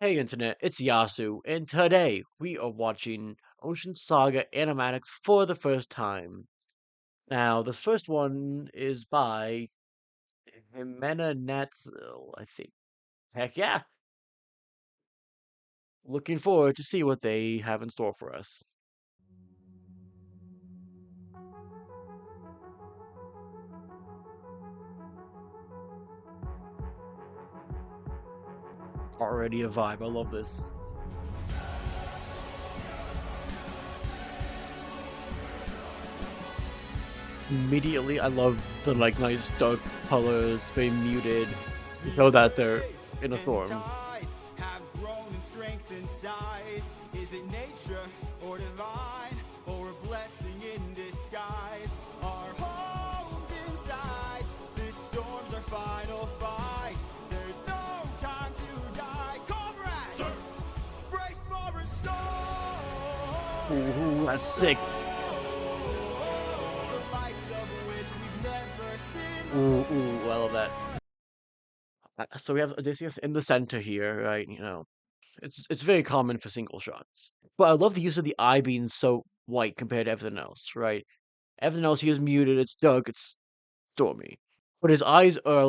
Hey Internet, it's Yasu, and today we are watching Ocean Saga Animatics for the first time. Now, this first one is by Jimena Natsil, I think. Heck yeah! Looking forward to see what they have in store for us. Already a vibe, I love this. Immediately, I love the nice dark colors, very muted. You know that they're in a storm. Have grown in strength and size. Is it nature or divine or a blessing in disguise? Our homes inside. This storm's our final fight. There's no time to die. Comrades, sir, brace for a Ooh, that's sick. the likes of which we've never seen Ooh, I love that. So we have Odysseus in the center here, right? It's very common for single shots. But I love the use of the eye being so white compared to everything else, right? Everything else he is muted, it's dark, it's stormy. But his eyes are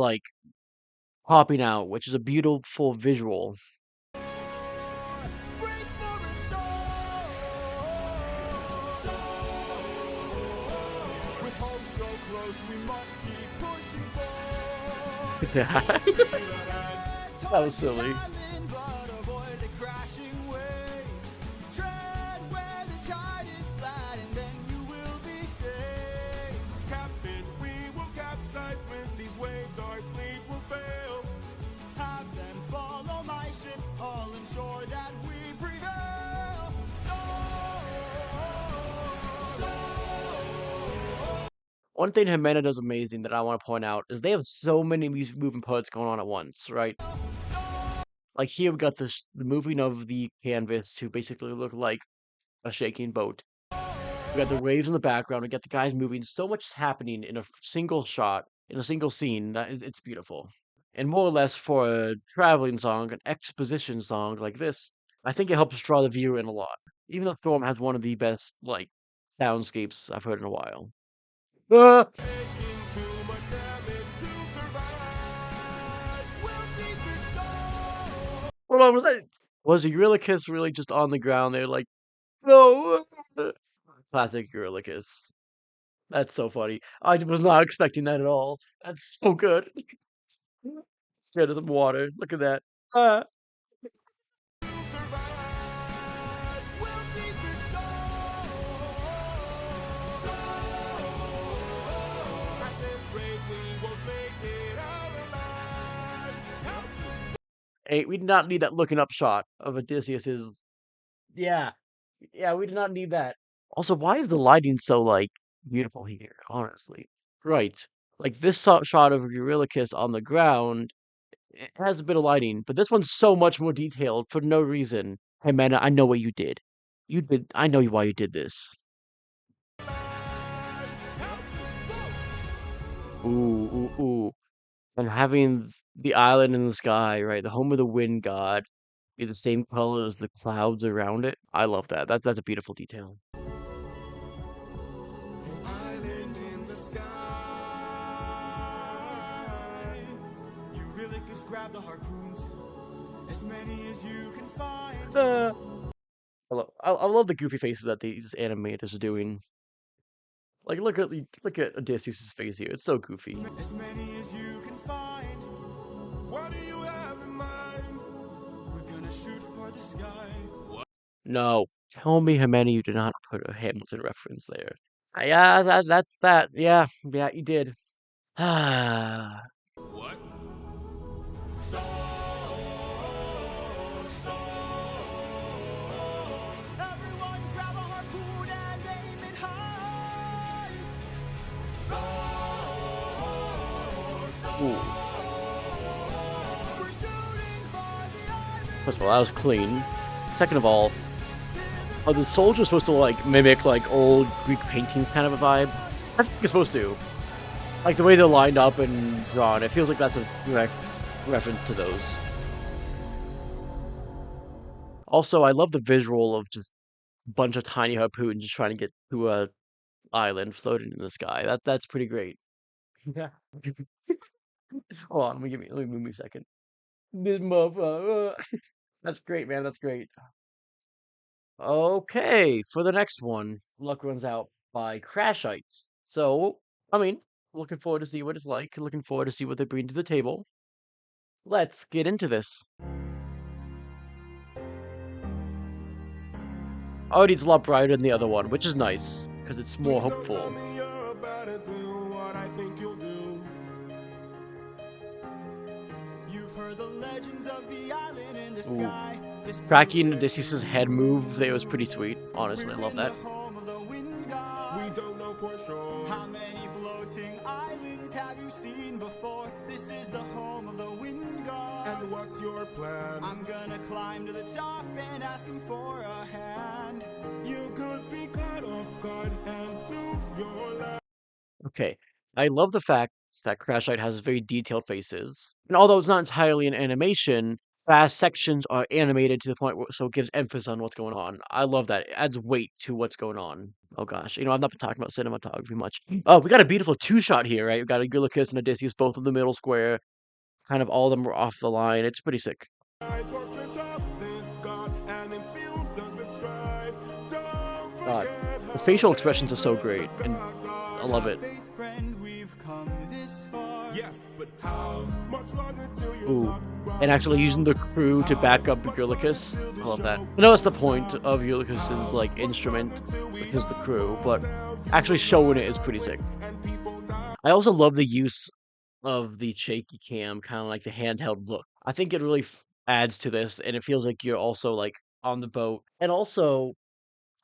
popping out, which is a beautiful visual. brace for a with hope so close, we must keep pushing forward. That was silly. But avoid the crashing waves. Tread where the tide is flat, and then you will be safe. Captain, we will capsize with these waves. Our fleet will fail. Have them follow my ship, all ensure that we prevail. One thing Jimena does amazing that I want to point out is they have so many moving parts going on at once, right? Like here we got the moving of the canvas to basically look like a shaking boat. We got the waves in the background. We got the guys moving. So much is happening in a single shot, in a single scene. It's beautiful. And more or less for a traveling song, an exposition song like this, I think it helps draw the viewer in a lot. Even though Storm has one of the best soundscapes I've heard in a while. Ah! Taking too much damage to survive. We'll beat this storm. Hold on, was Eurylochus really just on the ground there like, no? Classic Eurylochus. That's so funny. I was not expecting that at all. That's so good. Scared of some water. Look at that. Ah. Survive. We'll beat this storm. At this rate, we won't make it out alive. Help to Hey, we did not need that looking up shot of Odysseus's. Yeah, yeah, we did not need that. Also, why is the lighting so beautiful here? Honestly, right? Like this shot of Eurylochus on the ground, it has a bit of lighting, but this one's so much more detailed for no reason. Hey, man, I know what you did. You did. I know why you did this. help Ooh, ooh, ooh. And having the island in the sky, right? The home of the wind god be the same color as the clouds around it. I love that. That's a beautiful detail. an island in the sky. You really just grab the harpoons, as many as you can find. Uh, I love the goofy faces that these animators are doing. Like look at Odysseus' face here. It's so goofy. As many as you can find. What do you have in mind? We're gonna shoot for the sky. No, tell me how many you did not put a Hamilton reference there. Yeah, that's that. Yeah, yeah, you did. Ah, What? Storm, storm. Everyone grab a harpoon and aim it high. Storm, ooh. storm. We're shooting for the island. First of all, that was clean. Second of all, are the soldiers supposed to mimic old Greek paintings kind of a vibe? I think it's supposed to. Like the way they're lined up and drawn, it feels like that's a direct reference to those. Also, I love the visual of just a bunch of tiny harpoons just trying to get to a island floating in the sky. That's pretty great. Yeah. Hold on, let me move me a second. This motherfucker. That's great, man. That's great. Okay, for the next one, Luck Runs Out by Crashites. So, I mean, looking forward to see what it's like. Looking forward to see what they bring to the table. Let's get into this. Oh, it's a lot brighter than the other one, which is nice because it's more Please don't tell hopeful. me you're about to do what I think you'll do. You've heard the legends of the island in the Ooh, sky. This tracking proves Odysseus's they're head move, true. there was pretty sweet. Honestly, I We're love in the that. home of the wind god. We don't know for sure. How many floating islands have you seen before? This is the home of the wind god. And what's your plan? I'm gonna climb to the top and ask him for a hand. You could be caught off guard and lose your life. Okay, I love the fact that Crashite has very detailed faces, and although it's not entirely an animation, fast sections are animated to the point where so it gives emphasis on what's going on. I love that. It adds weight to what's going on. Oh gosh, I've not been talking about cinematography much. Oh, we got a beautiful two-shot here, right? We got Eurylochus and Odysseus both in the middle square. Kind of all of them were off the line. It's pretty sick. God, the facial expressions are so great, and I love it. Yes, but how much longer till you Ooh, lock and actually using the crew to back up Eurylochus. I love that. I know that's the point of Eurylochus's like instrument, because the crew, but actually showing it is pretty sick. I also love the use of the shaky cam, kind of like the handheld look. I think it really adds to this, and it feels like you're also like on the boat, and also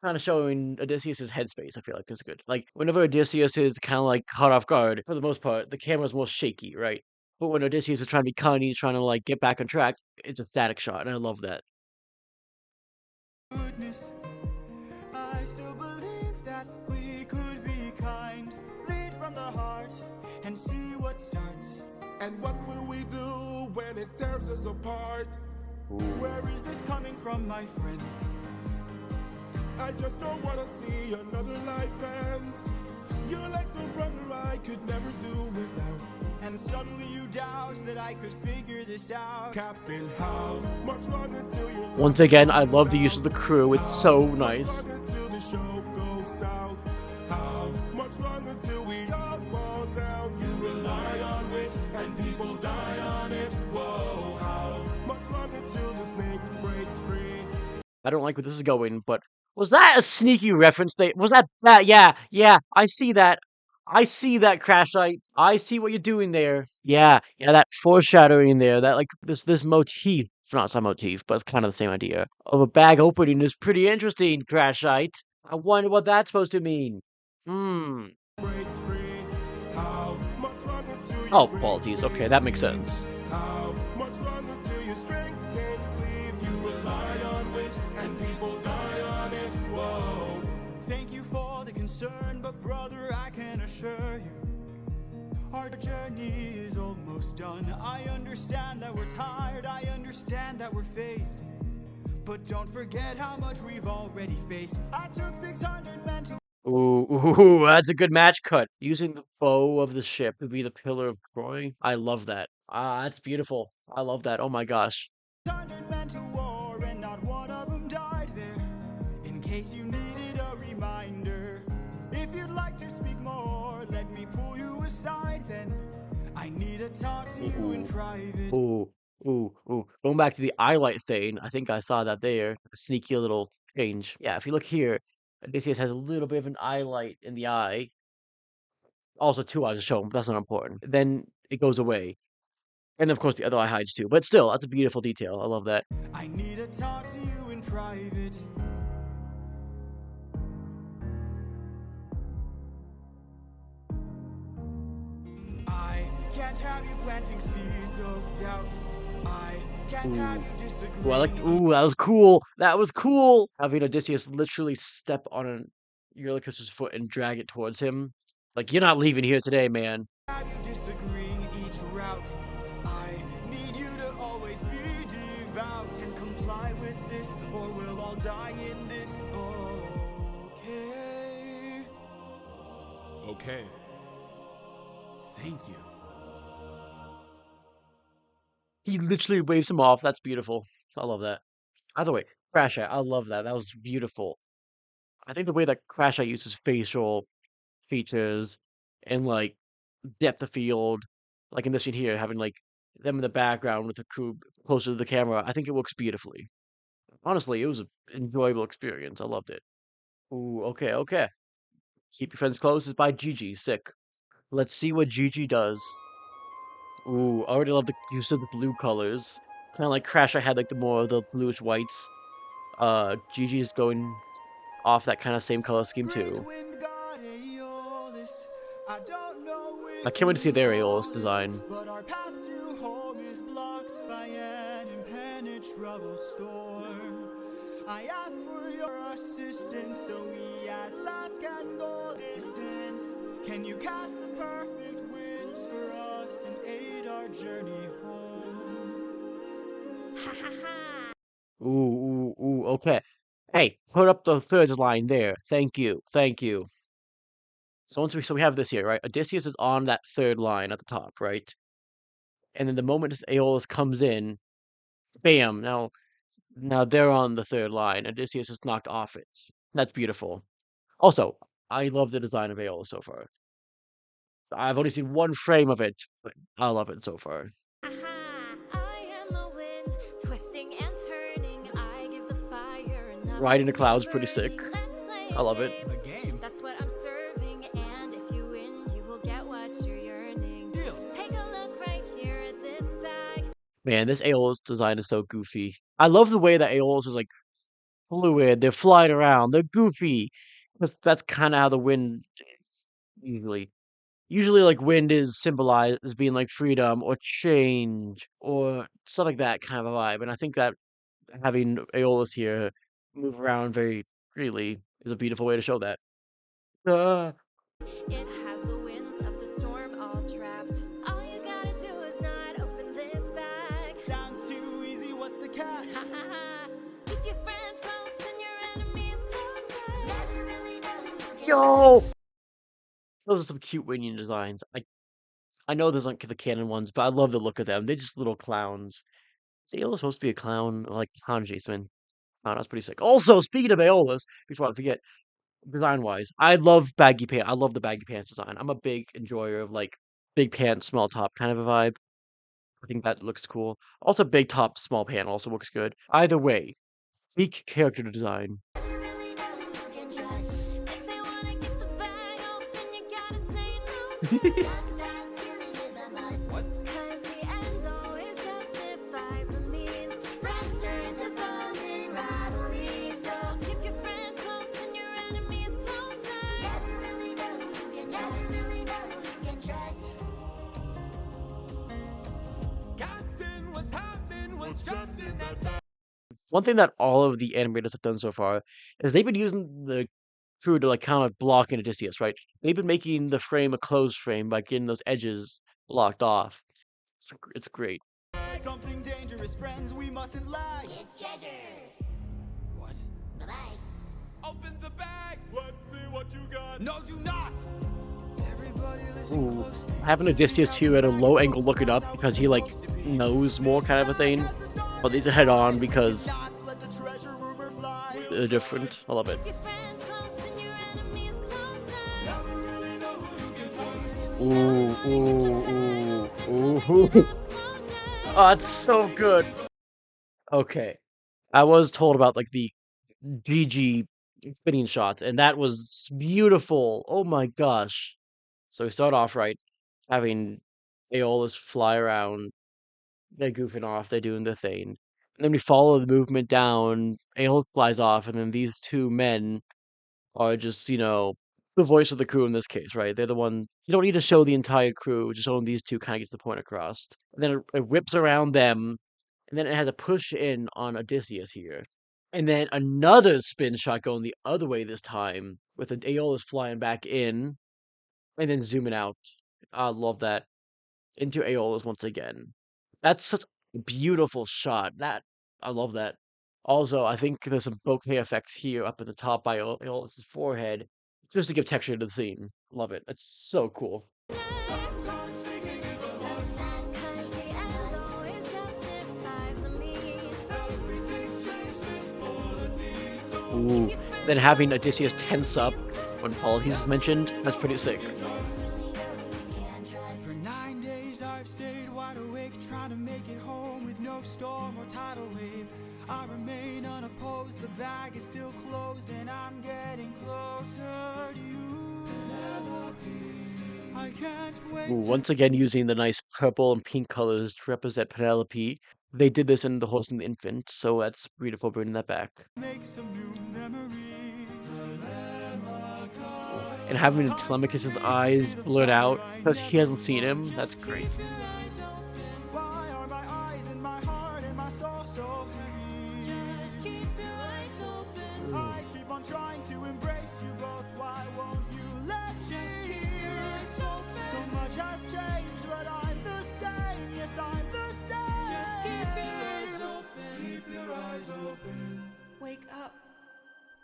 kind of showing Odysseus's headspace. I feel like is good. Like whenever Odysseus is kind of like caught off guard, for the most part, the camera's more shaky, right? But when Odysseus is trying to be cunning, he's trying to like get back on track, it's a static shot, and I love that. goodness, I still believe that we could be kind. Lead from the heart and see what starts. And what will we do when it tears us apart? Ooh. Where is this coming from, my friend? I just don't want to see another life end. You're like the brother I could never do without. And suddenly you doubt that I could figure this out. Captain, how much longer till you Once again, I love the use of the crew. It's so nice. till the show goes south? How much longer till we all fall down? You rely on which and people die on it. Whoa, how much longer till the snake breaks free? I don't like where this is going, but was that a sneaky reference? Was that Yeah, I see that. I see that, Crashite. I see what you're doing there. Yeah, that foreshadowing there. That like this motif. It's not a motif, but it's kind of the same idea of a bag opening is pretty interesting, Crashite. I wonder what that's supposed to mean. Hmm. Breaks free. How much longer till Oh, you break qualities. free? Okay, that makes sense. How much longer till your strength takes leave? You rely on which and people die on it. Whoa. Thank you for the concern, but brother, I can assure you, our journey is almost done. I understand that we're tired, I understand that we're phased, but don't forget how much we've already faced. I took 600 men to Ooh, that's a good match cut. Using the bow of the ship to be the pillar of Troy. I love that. Ah, that's beautiful. I love that. Oh my gosh. 600 men to war, and not one of them died there. In case you needed a reminder, if you'd like to speak more, let me pull you aside then. I need to talk to you in private. Ooh, ooh. Going back to the eyelight thing, I think I saw that there. A sneaky little change. Yeah, if you look here, Odysseus has a little bit of an eyelight in the eye. Also, two eyes to show him, but that's not important. Then it goes away. And of course, the other eye hides too. But still, that's a beautiful detail. I love that. I need to talk to you in private. I can't have you planting seeds of doubt. I can't have you disagree. Ooh, ooh, that was cool. That was cool. Having Odysseus literally step on an Eurylochus's foot and drag it towards him. Like, you're not leaving here today, man. Have you disagreeing each route? I need you to always be devout and comply with this, or we'll all die in this. Okay. Okay. Thank you. He literally waves him off. That's beautiful. I love that. Either way, Crash Out, I love that. That was beautiful. I think the way that Crash Out uses facial features and like depth of field, like in this scene here, having like them in the background with the crew closer to the camera, I think it works beautifully. Honestly, it was an enjoyable experience. I loved it. Ooh, okay, okay. Keep Your Friends Close is by Gigi. Sick. Let's see what Gigi does. Ooh, I already love the use of the blue colors. Kind of like Crash, I had like the more of the bluish whites. Gigi's going off that kind of same color scheme Great too. wind god Aeolus. I don't know I if can't wait to see you their know Aeolus this, design. but our path to home is blocked by an impenetrable storm. I ask for your assistance so we at last can go distance. Can you cast the perfect winds for us and aid our journey home? Ooh, ooh, ooh, okay. Hey, put up the third line there. Thank you, thank you. So we have this here, right? Odysseus is on that third line at the top, right? And then the moment this Aeolus comes in, bam! Now they're on the third line. Odysseus is knocked off it. That's beautiful. Also, I love the design of Aeolus so far. I've only seen one frame of it, but I love it so far. Aha! I am the wind, twisting and turning. I give the fire enough to Riding the stay clouds, pretty sick. burning. Let's play I a love it. game. A game? That's what I'm serving, and if you win, you will get what you're yearning. Deal. Take a look right here at this bag. Man, this Aeolus design is so goofy. I love the way that Aeolus is like fluid. They're flying around. They're goofy. That's kind of how the wind is usually. Usually, like wind is symbolized as being like freedom or change or stuff like that kind of a vibe. And I think that having Aeolus here move around very freely is a beautiful way to show that. Uh, It has the winds of the storm all trapped. All you gotta do is not open this bag. Sounds too easy, what's the catch? Ha ha ha! Keep your friends close and your enemies closer. Never really know who can Yo, trust. those are some cute Winion designs. I know those aren't the canon ones, but I love the look of them. They're just little clowns. Is Aeolus supposed to be a clown, like clown Jason? Oh, that's pretty sick. Also, speaking of Aeolus, before I forget, design wise, I love baggy pants. I love the baggy pants design. I'm a big enjoyer of like big pants, small top kind of a vibe. I think that looks cool. Also, big top, small pant also looks good. Either way, peak character design. Never really know who can trust. If they wanna get the bag open, you gotta say no. Sometimes killing is a must. What? 'Cause the end always justifies the means. Friends turn to foes in rivalry. So keep your friends close and your enemies closer. Never really know who you can trust. Never really know who you can trust. Captain, what's happening? What's trapped in that bag? One thing that all of the animators have done so far is they've been using the crew to like kind of block in Odysseus, right? They've been making the frame a closed frame by getting those edges blocked off. It's great. Something dangerous, friends, we mustn't lag. It's treasure. What? Bye bye. Open the bag! Let's see what you got. No, do not! Everybody listen Ooh, closely. having Odysseus here at a low angle looking up because he like knows more kind of a thing, but these are head on because Let the treasure rumor fly. they're different. I love it. Keep your friends close and your enemies closer. Never really know who you can trust. Ooh, ooh, ooh, ooh. Oh, it's so good. Okay, I was told about like the GG spinning shots, and that was beautiful. Oh my gosh. So we start off right, having Aeolus fly around. They're goofing off. They're doing their thing. And then we follow the movement down. Aeolus flies off, and then these two men are just, the voice of the crew in this case, right? They're the one. You don't need to show the entire crew. Just showing these two kind of gets the point across. And then it whips around them, and then it has a push in on Odysseus here. And then another spin shot going the other way this time, with the Aeolus flying back in, and then zooming out. I love that. Into Aeolus once again. That's such a beautiful shot. I love that. Also, I think there's some bokeh effects here up in the top by Aeolus's forehead, just to give texture to the scene. Love it. It's so cool. Sometimes singing is a must. Cause the end always justifies the means. Everything's changed since quality. So Ooh. Then having Odysseus tense up when Polytheus is mentioned, that's pretty sick. for 9 days I've stayed wide awake, trying to make it home with no storm or tidal wave. I remain unopposed, the bag is still closed, and I'm getting closer to you. I can't wait. Ooh, once again using the nice purple and pink colors to represent Penelope. They did this in The Horse and the Infant, so that's beautiful bringing that back. Make some new memories. And having Telemachus' eyes blurred out because he hasn't seen him, that's great. Why are my eyes and my heart and my soul so heavy? Just keep your eyes open. I keep on trying to embrace you both. Why won't you let Just me? keep your eyes open. So much has changed, but I'm the same. Yes, I'm the same. Just keep your eyes open. Keep your eyes open. Wake up.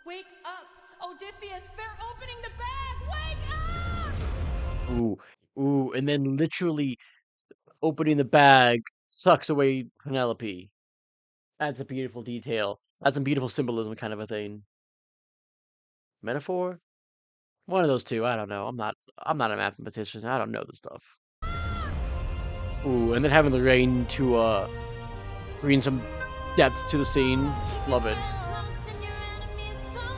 Wake up! Odysseus, they're opening the bag! Wake up! Ooh, ooh, and then literally opening the bag sucks away Penelope. That's a beautiful detail. That's some beautiful symbolism kind of a thing. Metaphor? One of those two. I don't know. I'm not a mathematician. I don't know this stuff. Ooh, and then having the rain to bring some depth to the scene. Keep Love your it. friends close and your enemies closer.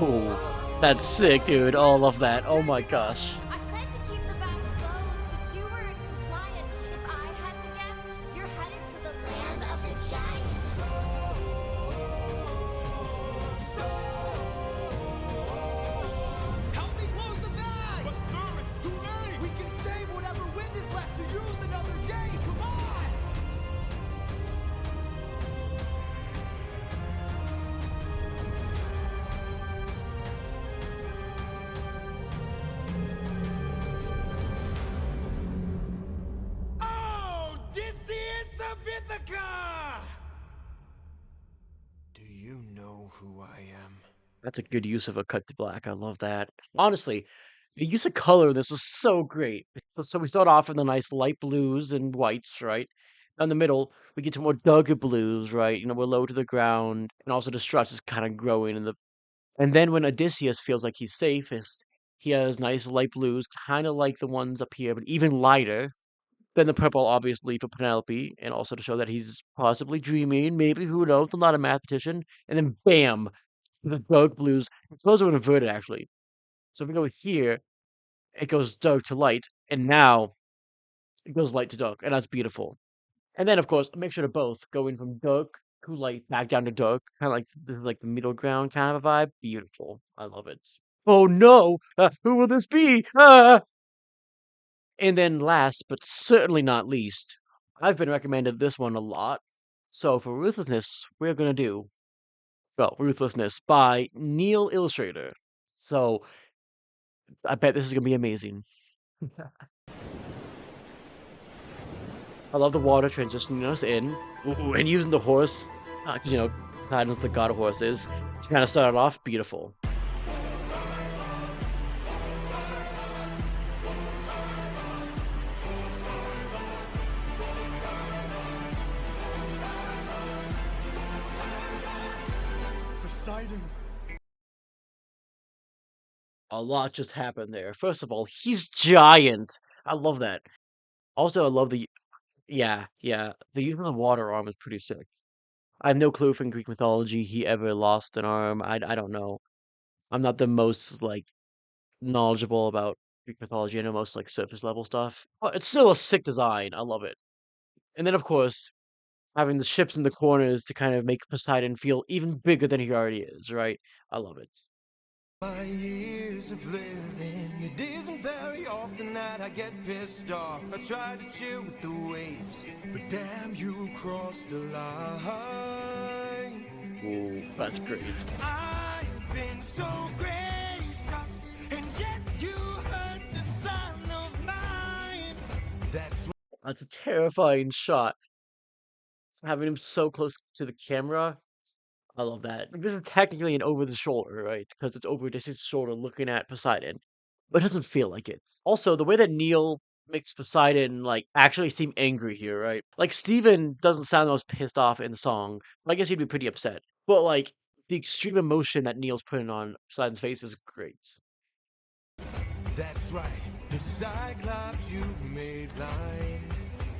Ooh, that's sick, dude. Oh, I love that. Oh my gosh. I said to keep the bag closed, but you weren't compliant. If I had to guess, you're headed to the land of the giants. Help me close the bag! But sir, it's too late! We can save whatever wind is left to use another day! Come on! Oh, Odysseus of Ithaca! Do you know who I am? That's a good use of a cut to black. I love that. Honestly, the use of color in this was so great. So we start off in the nice light blues and whites, right? In the middle, we get to more darker blues, right? We're low to the ground, and also the struts is kind of growing in the. And then when Odysseus feels like he's safest, he has nice light blues, kind of like the ones up here, but even lighter than the purple, obviously for Penelope, and also to show that he's possibly dreaming, maybe who knows? I'm not a mathematician. And then bam, the dark blues. Those are inverted actually. So if we go here, it goes dark to light, and now it goes light to dark, and that's beautiful. And then of course, make sure to both going from dark to light back down to dark, kind of like this is like the middle ground kind of a vibe. Beautiful. I love it. Oh no! Who will this be? Ah! And then last, but certainly not least, I've been recommended this one a lot. So for Ruthlessness, we're gonna do Ruthlessness by Neil Illustrator. So I bet this is gonna be amazing. I love the water transitioning us in. Ooh, and using the horse, 'cause, Titan's the god of horses, to kind of start it off beautiful. Poseidon. A lot just happened there. First of all, he's giant. I love that. Also, I love yeah, the use of the water arm is pretty sick. I have no clue if in Greek mythology he ever lost an arm. I don't know. I'm not the most like knowledgeable about Greek mythology. I know most like surface level stuff, but it's still a sick design. I love it. And then of course having the ships in the corners to kind of make Poseidon feel even bigger than he already is. Right? I love it. My years of living, it isn't very often that I get pissed off. I try to chill with the waves, but damn, you crossed the line. Ooh, that's great. I've been so gracious, and yet you hurt the son of mine. That's That's a terrifying shot. Having him so close to the camera. I love that. Like, this is technically an over the shoulder, right? Because it's over just his shoulder looking at Poseidon. But it doesn't feel like it. Also, the way that Neil makes Poseidon like actually seem angry here, right? Like Steven doesn't sound the most pissed off in the song. But I guess he'd be pretty upset. But like the extreme emotion that Neil's putting on Poseidon's face is great. That's right, the Cyclops you made line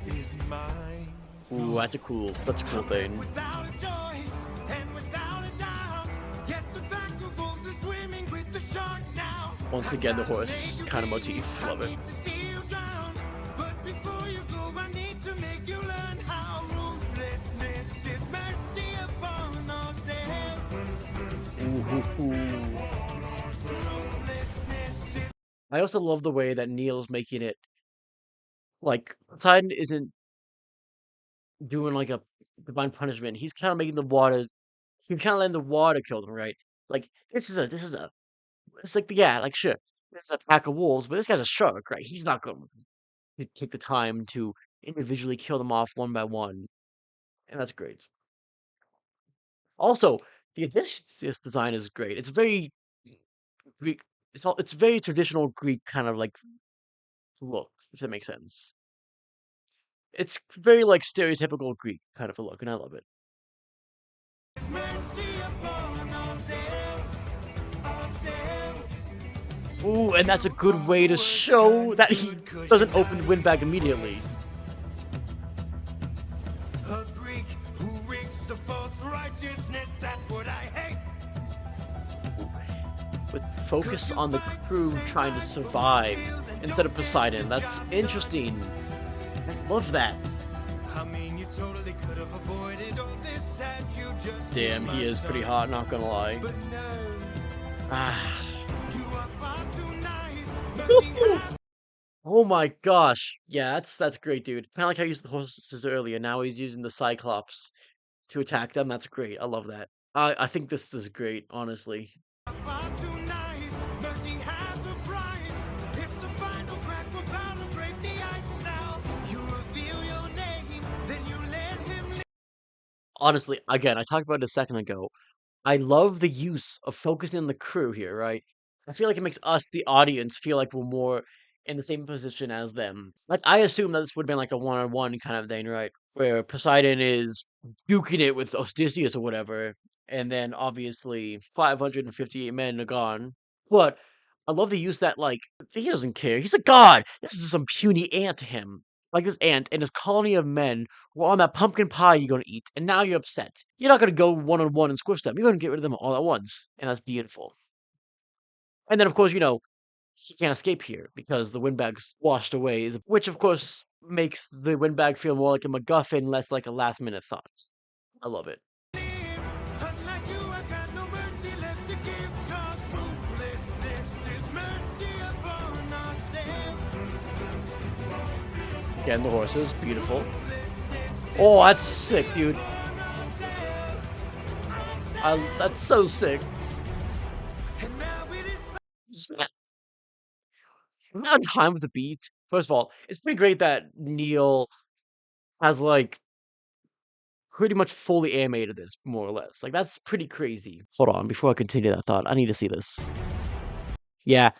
is mine. Ooh, that's a cool thing. Without a choice and without a doubt, yes, the back of wolves are swimming with the shark now. Once again, the horse kind of motif. Love it. Need to see you drown, but before you go, I need to make you learn how ruthlessness is mercy upon ourselves. Ooh, ooh, ooh. Ruthlessness is I also love the way that Neil's making it like Poseidon isn't doing like a divine punishment. He's kind of making the water. He's kind of letting the water kill them, right? Like this is a. It's like yeah, like sure, this is a pack of wolves, but this guy's a shark, right? He's not going to take the time to individually kill them off one by one, and that's great. Also, the Odysseus design is great. It's very Greek. It's very traditional Greek kind of like look, if that makes sense. It's very like stereotypical Greek kind of a look, and I love it. mercy upon ourselves, ourselves. Ooh, and that's a good way to show that he doesn't open the windbag immediately. A Greek who reeks of false righteousness, that's what I hate. With focus on the crew trying to survive instead of Poseidon. That's interesting. I love that. I mean, you totally could have avoided all this had you just Damn, he is pretty hot, not gonna lie. But no, Ah. you are far too nice. Mercy Oh my gosh. Yeah, that's great, dude. Kind of like how he used the horses earlier. Now he's using the Cyclops to attack them. That's great. I love that. I think this is great, honestly. far too nice. Mercy has a price. It's the final crack. We're about to break the ice now. You reveal your name, then you let him leave. Honestly, again, I talked about it a second ago. I love the use of focusing on the crew here, right? I feel like it makes us, the audience, feel like we're more in the same position as them. Like, I assume that this would have been like a one-on-one kind of thing, right? Where Poseidon is duking it with Odysseus or whatever, and then obviously 558 men are gone. But I love the use that, like, he doesn't care. He's a god! This is some puny ant to him. Like this ant and his colony of men were on that pumpkin pie you're gonna eat, and now you're upset. You're not gonna go one on one and squish them. You're gonna get rid of them all at once, and that's beautiful. And then, of course, he can't escape here because the windbag's washed away, which of course makes the windbag feel more like a MacGuffin, less like a last minute thought. I love it. Unlike you, I've got no mercy left to give. 'Cause ruthlessness is mercy upon ourselves. Again, the horses, beautiful. Oh, that's sick, dude. That's so sick. And now it is On time with the beat. First of all, it's pretty great that Neil has like pretty much fully animated this, more or less. Like that's pretty crazy. Hold on, before I continue that thought, I need to see this. Yeah,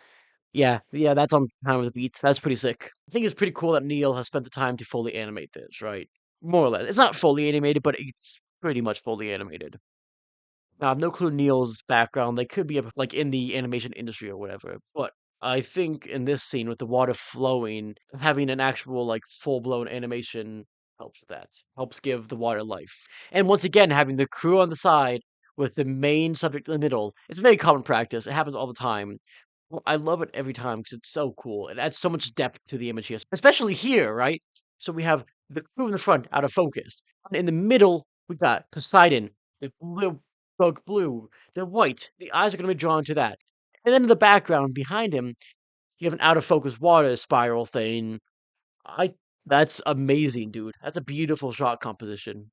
yeah, that's on time with the beats. That's pretty sick. I think it's pretty cool that Neil has spent the time to fully animate this, right? More or less. It's not fully animated, but it's pretty much fully animated. Now, I have no clue Neil's background. They could be like in the animation industry or whatever. But I think in this scene with the water flowing, having an actual like full-blown animation helps with that. Helps give the water life. And once again, having the crew on the side with the main subject in the middle. It's very common practice. It happens all the time. Well, I love it every time because it's so cool. It adds so much depth to the image here, especially here, right? So we have the crew in the front out of focus. And in the middle, we got Poseidon, the blue, bug blue, the white. The eyes are going to be drawn to that. And then in the background, behind him, you have an out of focus water spiral thing. I That's amazing, dude. That's a beautiful shot composition.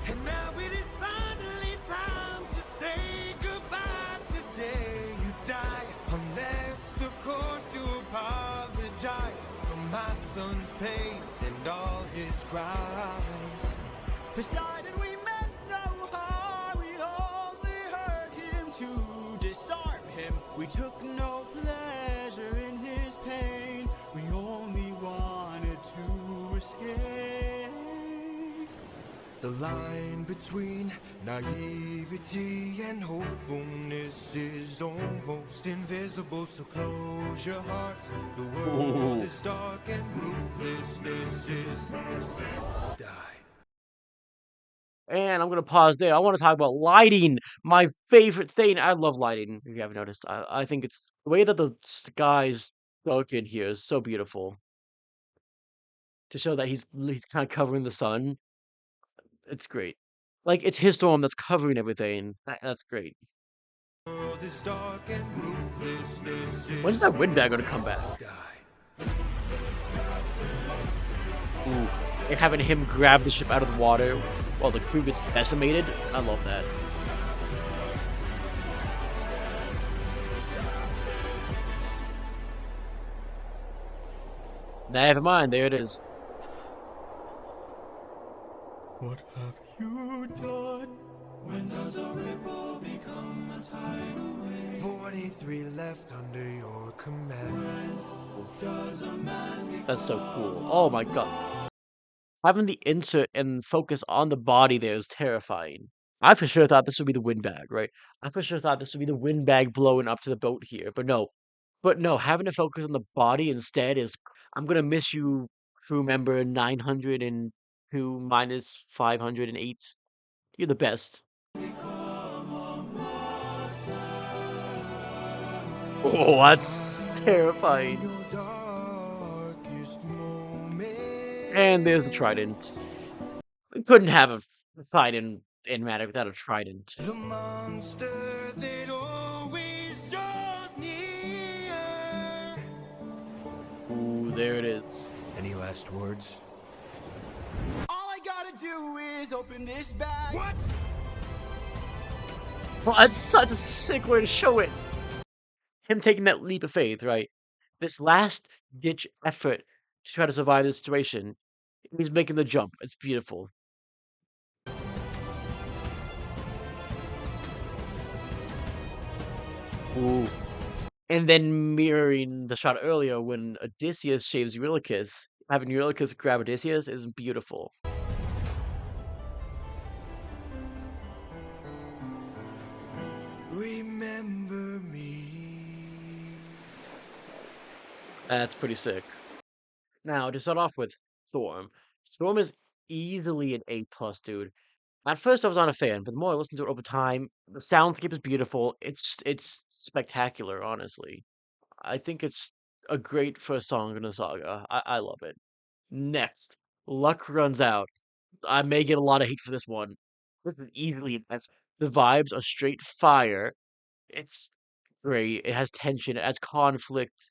And now it is finally time to say goodbye. Today you die, unless of course you apologize for my son's pain and all Poseidon, we meant no harm. We only hurt him to disarm him. We took no pleasure in his pain. We only wanted to escape. The line between naivety and hopefulness is almost invisible, so close your heart. The world Ooh. is dark and ruthlessness is die. And I'm gonna pause there. I want to talk about lighting. My favorite thing. I love lighting. If you haven't noticed, I think it's the way that the skies dark in here is so beautiful to show that he's kind of covering the sun. It's great. Like it's his storm that's covering everything. That's great. The world is dark and ruthlessness When's is that windbag gonna come back? die. Ooh, and having him grab the ship out of the water while the crew gets decimated. I love that. Never mind. There it is. What have you done? When does a ripple become a tidal wave? 43 left under your command. Does a man That's so become cool. Oh my god. Having the insert and focus on the body there is terrifying. I for sure thought this would be the windbag, right? I for sure thought this would be the windbag blowing up to the boat here, but no. But no, having to focus on the body instead is I'm gonna miss you, crew member 902 minus 508. You're the best. Oh, that's terrifying. your darkest And there's the moment? trident. We couldn't have a Poseidon animatic without a trident. The monster that always draws near. Ooh, there it is. Any last words? All I gotta do is open this bag. What? Well, that's such a sick way to show it. Him taking that leap of faith, right? This last ditch effort to try to survive this situation. He's making the jump. It's beautiful. Ooh. And then mirroring the shot earlier when Odysseus shaves Eurylochus, having Eurylochus grab Odysseus is beautiful. Remember me. That's pretty sick. Now, to start off with Storm. Storm is easily an A plus, dude. At first, I was not a fan, but the more I listened to it over time, the soundscape is beautiful. It's spectacular, honestly. I think it's a great first song in the saga. I love it. Next, Luck Runs Out. I may get a lot of hate for this one. This is easily intense. The vibes are straight fire. It's great. It has tension. It has conflict.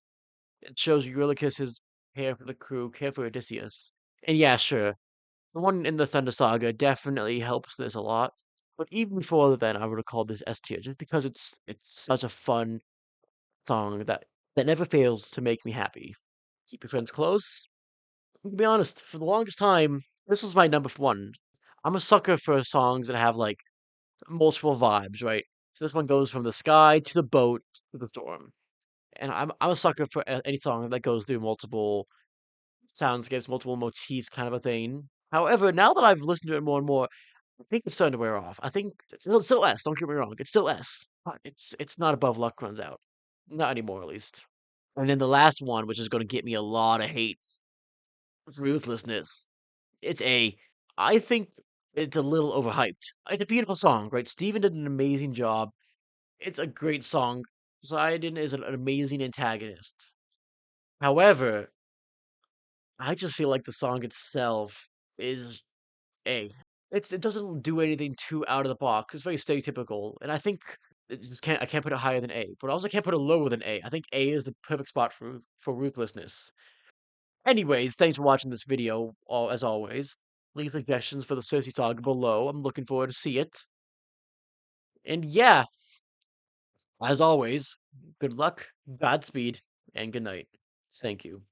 It shows Eurylochus's care for the crew, care for Odysseus. And yeah, sure, the one in the Thunder Saga definitely helps this a lot. But even before then, I would have called this S tier just because it's such a fun song that never fails to make me happy. Keep your friends close. To be honest, for the longest time, this was my number one. I'm a sucker for songs that have like multiple vibes, right? So this one goes from the sky to the boat to the storm, and I'm a sucker for any song that goes through multiple soundscapes, multiple motifs, kind of a thing. However, now that I've listened to it more and more, I think it's starting to wear off. I think it's still S. Don't get me wrong, it's still S. But it's not above Luck Runs Out, not anymore at least. And then the last one, which is going to get me a lot of hate, Ruthlessness. It's A. I think it's a little overhyped. It's a beautiful song, right? Steven did an amazing job. It's a great song. Poseidon is an amazing antagonist. However, I just feel like the song itself is A. It doesn't do anything too out of the box. It's very stereotypical, and I think I can't put it higher than A, but I also can't put it lower than A. I think A is the perfect spot for Ruthlessness. Anyways, thanks for watching this video, as always. Leave suggestions for the Cersei Saga below. I'm looking forward to see it. And yeah, as always, good luck, Godspeed, and good night. Thank you.